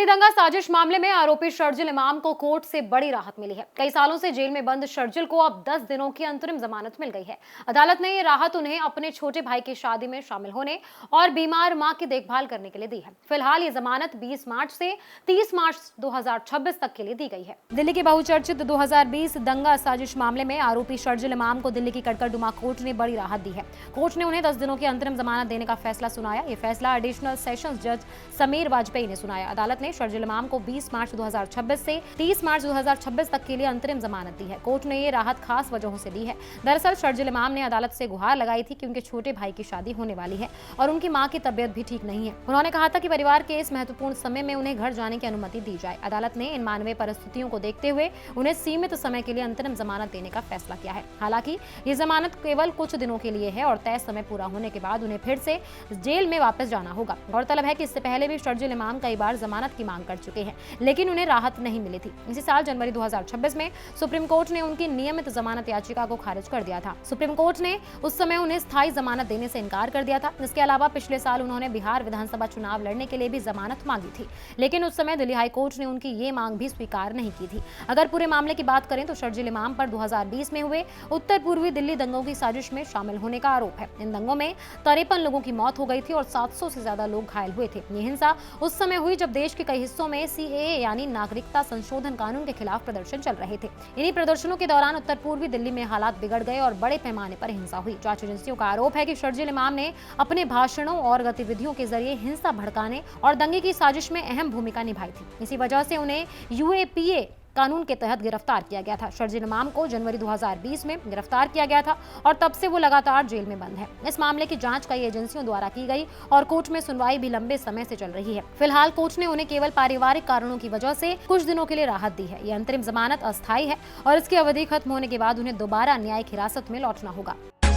दिल्ली दंगा साजिश मामले में आरोपी शर्जिल इमाम को कोर्ट से बड़ी राहत मिली है। कई सालों से जेल में बंद शर्जिल को अब 10 दिनों की अंतरिम जमानत मिल गई है। अदालत ने ये राहत उन्हें अपने छोटे भाई की शादी में शामिल होने और बीमार मां की देखभाल करने के लिए दी है। फिलहाल ये जमानत 20 मार्च से 30 मार्च 2026 तक के लिए दी गई है। दिल्ली के बहुचर्चित 2020 दंगा साजिश मामले में आरोपी शर्जिल इमाम को दिल्ली की कड़कड़डुमा कोर्ट ने बड़ी राहत दी है। कोर्ट ने उन्हें 10 दिनों की अंतरिम जमानत देने का फैसला सुनाया। ये फैसला एडिशनल सेशंस जज समीर वाजपेयी ने सुनाया। अदालत ने शर्जिल इमाम को 20 मार्च 2026 से 30 मार्च 2026 तक के लिए अंतरिम जमानत दी है। कोर्ट ने ये राहत खास वजहों से दी है। दरअसल शर्जिल इमाम ने अदालत से गुहार लगाई थी कि उनके छोटे भाई की शादी होने वाली है और उनकी मां की तबीयत भी ठीक नहीं है। उन्होंने कहा था कि परिवार के इस महत्वपूर्ण समय में उन्हें घर जाने की अनुमति दी जाए। अदालत ने इन मानवीय परिस्थितियों को देखते हुए उन्हें सीमित समय के लिए अंतरिम जमानत देने का फैसला किया है। हालांकि ये जमानत केवल कुछ दिनों के लिए है और तय समय पूरा होने के बाद उन्हें फिर से जेल में वापस जाना होगा। गौरतलब है कि इससे पहले भी शर्जिल इमाम कई बार जमानत की मांग कर चुके हैं, लेकिन उन्हें राहत नहीं मिली थी। इसी साल जनवरी 2026 में सुप्रीम कोर्ट ने उनकी नियमित जमानत याचिका को खारिज कर दिया था। सुप्रीम कोर्ट ने उस समय उन्हें स्थायी जमानत देने से इनकार कर दिया था। इसके अलावा पिछले साल उन्होंने बिहार विधानसभा चुनाव लड़ने के लिए भी जमानत मांगी थी, लेकिन उस समय दिल्ली हाई कोर्ट ने उनकी ये मांग भी स्वीकार नहीं की थी। अगर पूरे मामले की बात करें तो शर्जिल इमाम पर 2020 में हुए उत्तर पूर्वी दिल्ली दंगों की साजिश में शामिल होने का आरोप है। इन दंगों में 53 लोगों की मौत हो गई थी और 700 से ज्यादा लोग घायल हुए थे। ये हिंसा उस समय हुई जब देश के कई हिस्सों में CAA यानी नागरिकता संशोधन कानून के खिलाफ प्रदर्शन चल रहे थे। इन्हीं प्रदर्शनों के दौरान उत्तर पूर्वी दिल्ली में हालात बिगड़ गए और बड़े पैमाने पर हिंसा हुई। जांच एजेंसियों का आरोप है कि शर्जिल इमाम ने अपने भाषणों और गतिविधियों के जरिए हिंसा भड़काने और दंगे की साजिश में अहम भूमिका निभाई थी। इसी वजह से उन्हें UAPA कानून के तहत गिरफ्तार किया गया था। शर्जिल इमाम को जनवरी 2020 में गिरफ्तार किया गया था और तब से वो लगातार जेल में बंद है। इस मामले की जांच कई एजेंसियों द्वारा की गई और कोर्ट में सुनवाई भी लंबे समय से चल रही है। फिलहाल कोर्ट ने उन्हें केवल पारिवारिक कारणों की वजह से कुछ दिनों के लिए राहत दी है। ये अंतरिम जमानत अस्थायी है और इसकी अवधि खत्म होने के बाद उन्हें दोबारा न्यायिक हिरासत में लौटना होगा।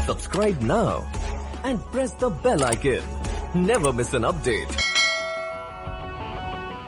Subscribe now and press the bell icon. Never miss an update.